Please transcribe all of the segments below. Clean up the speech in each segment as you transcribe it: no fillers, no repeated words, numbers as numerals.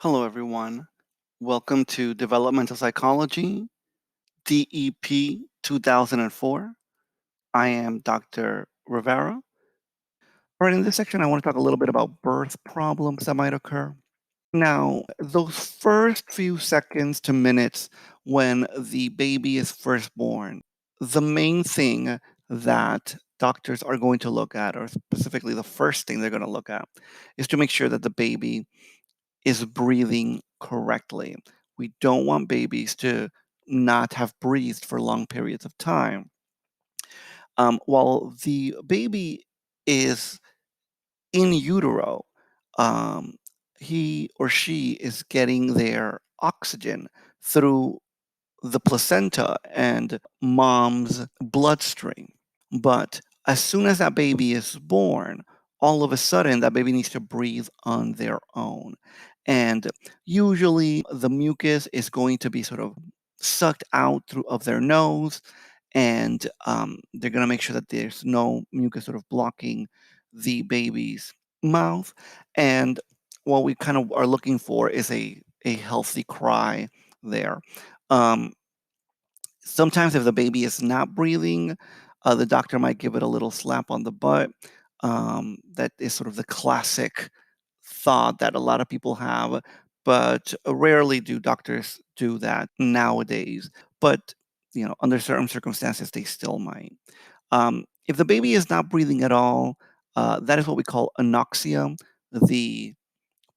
Hello, everyone. Welcome to Developmental Psychology, DEP 2004. I am Dr. Rivera. All right, in this section, I want to talk a little bit about birth problems that might occur. Now, those first few seconds to minutes when the baby is first born, the main thing that doctors are going to look at, or specifically the first thing they're going to look at, is to make sure that the baby is breathing correctly. We don't want babies to not have breathed for long periods of time. While the baby is in utero, um, he or she is getting their oxygen through the placenta and mom's bloodstream. But as soon as that baby is born, all of a sudden that baby needs to breathe on their own. And usually the mucus is going to be sort of sucked out through of their nose, and they're going to make sure that there's no mucus sort of blocking the baby's mouth. And what we kind of are looking for is a healthy cry there. Um, Sometimes if the baby is not breathing, the doctor might give it a little slap on the butt. That is sort of the classic thought that a lot of people have, but rarely do doctors do that nowadays. But under certain circumstances, they still might. If the baby is not breathing at all, that is what we call anoxia. The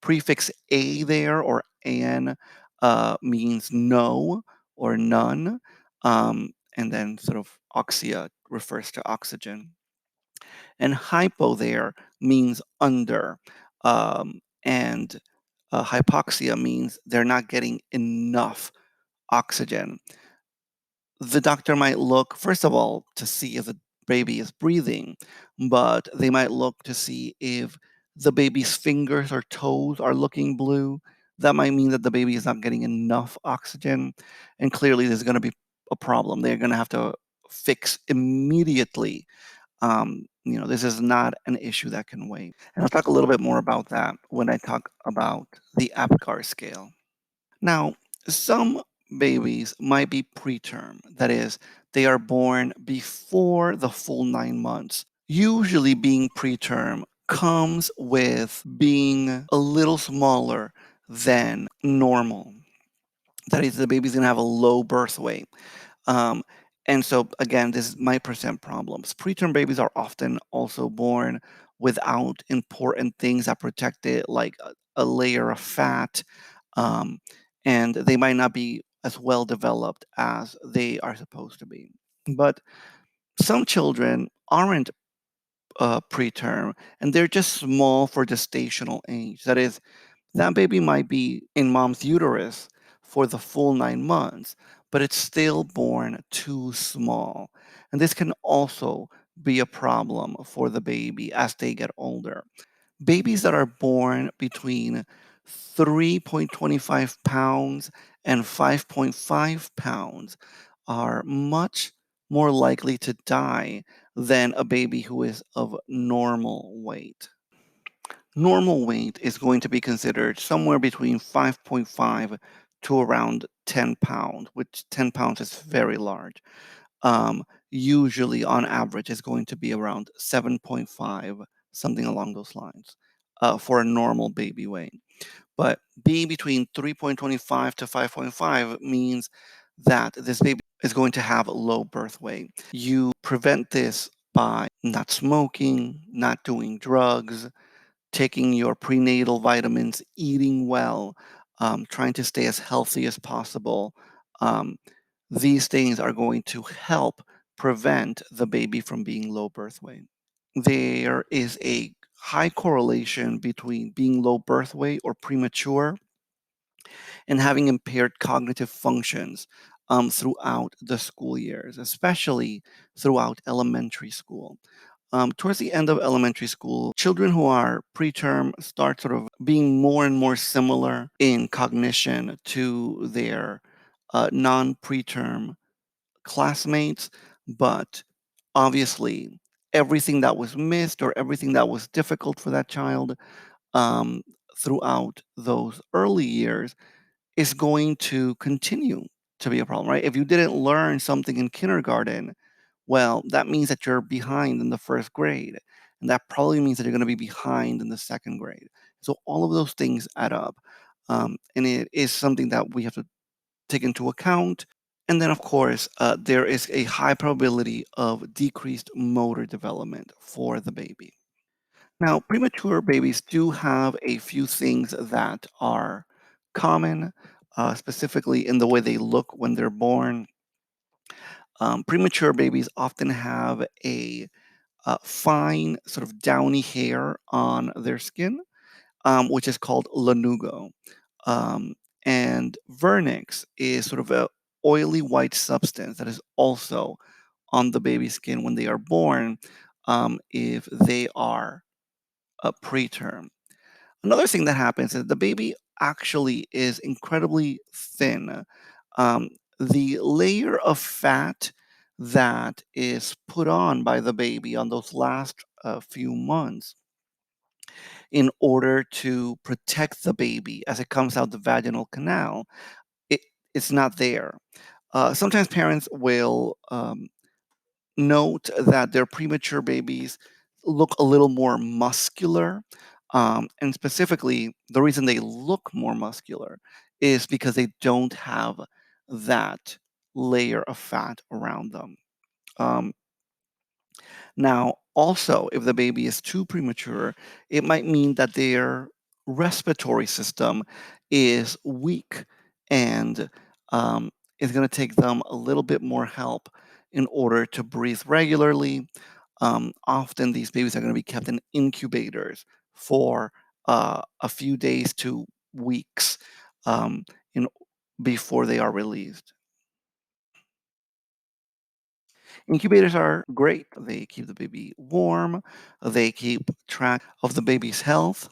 prefix a there, or an, means no or none. And then sort of oxia refers to oxygen. And hypo there means under. And hypoxia means they're not getting enough oxygen. The doctor might look, first of all, to see if the baby is breathing, but they might look to see if the baby's fingers or toes are looking blue. That might mean that the baby is not getting enough oxygen. And clearly, there's going to be a problem. They're going to have to fix immediately. This is not an issue that can wait. And I'll talk a little bit more about that when I talk about the APGAR scale. Now, some babies might be preterm. That is, they are born before the full 9 months. Usually, being preterm comes with being a little smaller than normal. That is, the baby's going to have a low birth weight. Um, and so, again, this might present problems. Preterm babies are often also born without important things that protect it, like a layer of fat, um, and they might not be as well developed as they are supposed to be. But some children aren't preterm, and they're just small for gestational age. That is, that baby might be in mom's uterus for the full 9 months, but it's still born too small. And this can also be a problem for the baby as they get older. Babies that are born between 3.25 pounds and 5.5 pounds are much more likely to die than a baby who is of normal weight. Normal weight is going to be considered somewhere between 5.5 to around 10 pounds, which 10 pounds is very large. Usually, on average, is going to be around 7.5, something along those lines, for a normal baby weight. But being between 3.25 to 5.5 means that this baby is going to have a low birth weight. You prevent this by not smoking, not doing drugs, taking your prenatal vitamins, eating well, trying to stay as healthy as possible. Um, these things are going to help prevent the baby from being low birth weight. There is a high correlation between being low birth weight or premature and having impaired cognitive functions throughout the school years, especially throughout elementary school. Towards the end of elementary school, children who are preterm start sort of being more and more similar in cognition to their non preterm classmates, but obviously, everything that was missed or everything that was difficult for that child um, throughout those early years is going to continue to be a problem, right? If you didn't learn something in kindergarten, well, that means that you're behind in the first grade. And that probably means that you're going to be behind in the second grade. So all of those things add up. And it is something that we have to take into account. And then, of course, there is a high probability of decreased motor development for the baby. Now, premature babies do have a few things that are common, specifically in the way they look when they're born. Premature babies often have a fine, sort of downy hair on their skin, which is called lanugo. Um, and vernix is sort of a oily white substance that is also on the baby's skin when they are born, if they are preterm. Another thing that happens is the baby actually is incredibly thin. Um, the layer of fat that is put on by the baby on those last few months in order to protect the baby as it comes out the vaginal canal, it, it's not there. Sometimes parents will note that their premature babies look a little more muscular. And specifically, the reason they look more muscular is because they don't have that layer of fat around them. Um, Now, also, if the baby is too premature, it might mean that their respiratory system is weak and it's going to take them a little bit more help in order to breathe regularly. Often, these babies are going to be kept in incubators for a few days to weeks um, in, before they are released. Incubators are great. They keep the baby warm, they keep track of the baby's health,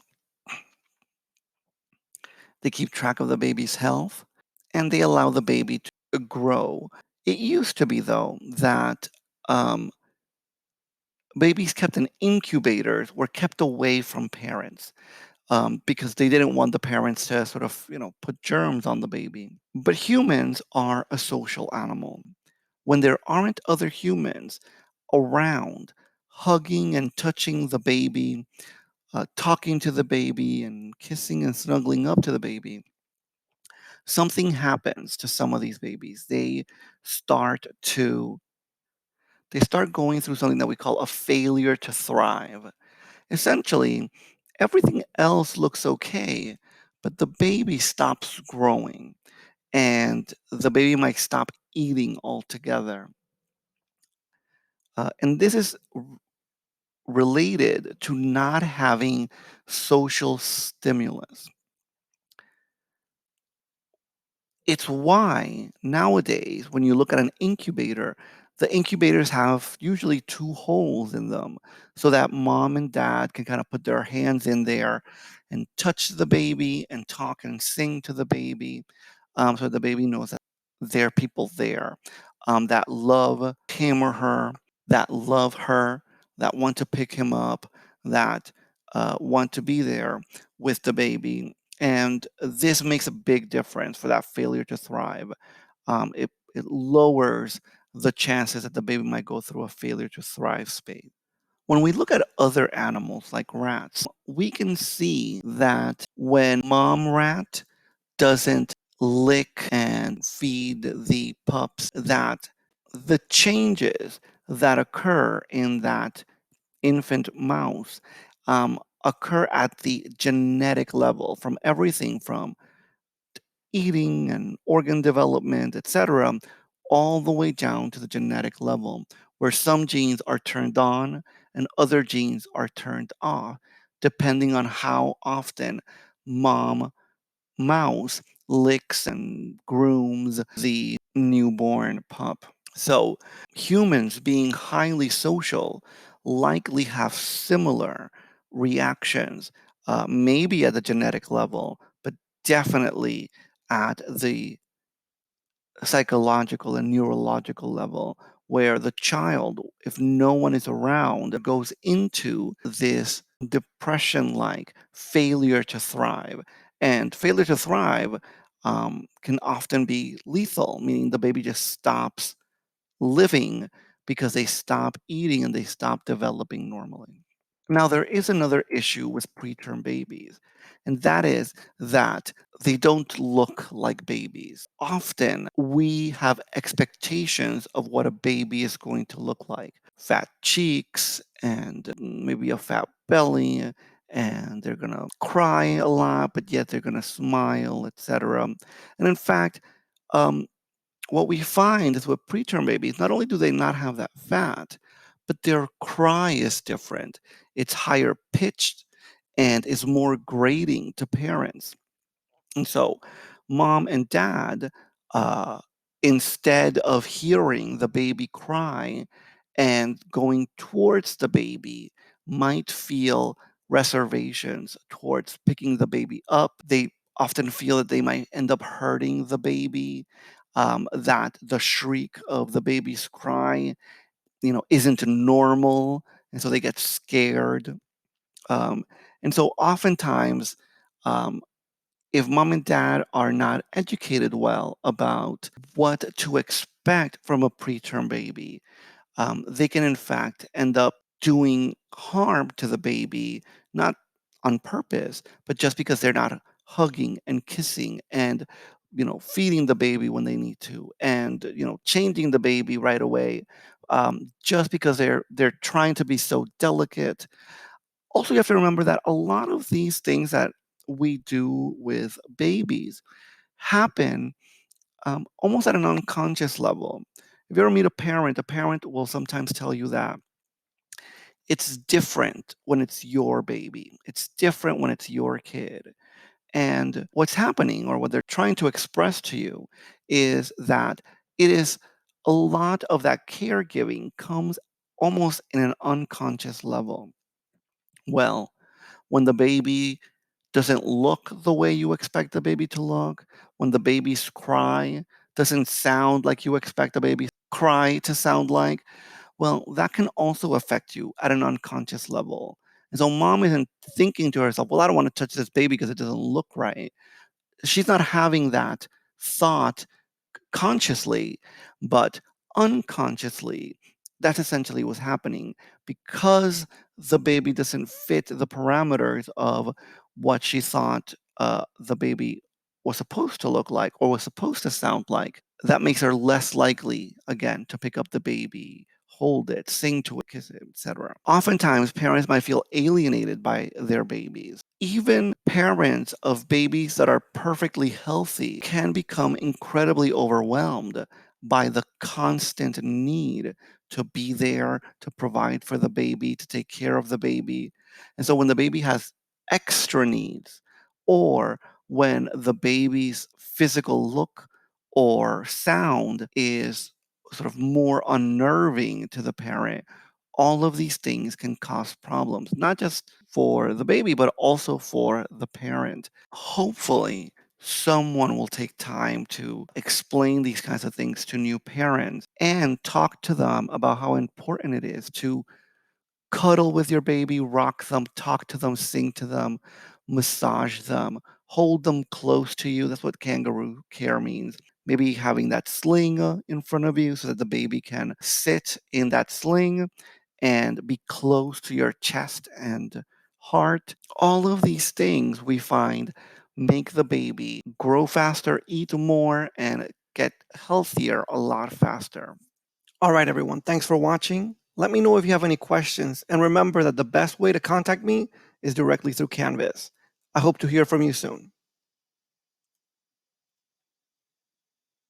they keep track of the baby's health, and they allow the baby to grow. It used to be, though, that um, babies kept in incubators were kept away from parents because they didn't want the parents to sort of, put germs on the baby. But humans are a social animal. When there aren't other humans around, hugging and touching the baby, talking to the baby, and kissing and snuggling up to the baby, something happens to some of these babies. Start to they start going through something that we call a failure to thrive. Essentially, everything else looks okay, but the baby stops growing and the baby might stop eating altogether. And this is related to not having social stimulus. It's why nowadays, when you look at an incubator, the incubators have usually two holes in them so that mom and dad can kind of put their hands in there and touch the baby and talk and sing to the baby, so the baby knows that there are people there that love him or her, that love her, that want to pick him up, that want to be there with the baby. And this makes a big difference for that failure to thrive. It lowers the chances that the baby might go through a failure to thrive state. When we look at other animals like rats, we can see that when mom rat doesn't lick and feed the pups, that the changes that occur in that infant mouse occur at the genetic level from everything from eating and organ development, etc., all the way down to the genetic level, where some genes are turned on and other genes are turned off, depending on how often mom mouse licks and grooms the newborn pup. So, humans being highly social likely have similar reactions, maybe at the genetic level, but definitely at the psychological and neurological level, where the child, if no one is around, goes into this depression like, failure to thrive. And failure to thrive can often be lethal, meaning the baby just stops living because they stop eating and they stop developing normally. Now, there is another issue with preterm babies, and that is that they don't look like babies. Often, we have expectations of what a baby is going to look like: fat cheeks and maybe a fat belly, and they're going to cry a lot, but yet they're going to smile, etc. And in fact, um, what we find is with preterm babies, not only do they not have that fat, but their cry is different. It's higher pitched and is more grating to parents. And so, mom and dad, uh, instead of hearing the baby cry and going towards the baby, might feel reservations towards picking the baby up. They often feel that they might end up hurting the baby, that the shriek of the baby's cry, isn't normal, and so they get scared. Um, and so, oftentimes, um, if mom and dad are not educated well about what to expect from a preterm baby, they can in fact end up doing harm to the baby, not on purpose, but just because they're not hugging and kissing and feeding the baby when they need to, and changing the baby right away, just because they're trying to be so delicate. Also, you have to remember that a lot of these things that we do with babies happen almost at an unconscious level. If you ever meet a parent will sometimes tell you that it's different when it's your baby. It's different when it's your kid. And what's happening, or what they're trying to express to you, is that it is a lot of that caregiving comes almost in an unconscious level. Well, when the baby doesn't look the way you expect the baby to look, when the baby's cry doesn't sound like you expect a baby's cry to sound like, well, that can also affect you at an unconscious level. And so mom isn't thinking to herself, well, I don't want to touch this baby because it doesn't look right. She's not having that thought consciously, but unconsciously, that's essentially what's happening because the baby doesn't fit the parameters of what she thought the baby was supposed to look like or was supposed to sound like. That makes her less likely, again, to pick up the baby, hold it, sing to it, kiss it, etc. Oftentimes, parents might feel alienated by their babies. Even parents of babies that are perfectly healthy can become incredibly overwhelmed by the constant need to be there, to provide for the baby, to take care of the baby. And so when the baby has extra needs, or when the baby's physical look or sound is sort of more unnerving to the parent, all of these things can cause problems, not just for the baby, but also for the parent. Hopefully, someone will take time to explain these kinds of things to new parents and talk to them about how important it is to cuddle with your baby, rock them, talk to them, sing to them, massage them, hold them close to you. That's what Kangaroo Care means. Maybe having that sling in front of you so that the baby can sit in that sling and be close to your chest and heart. All of these things we find make the baby grow faster, eat more, and get healthier a lot faster. All right, everyone. Thanks for watching. Let me know if you have any questions. And remember that the best way to contact me is directly through Canvas. I hope to hear from you soon.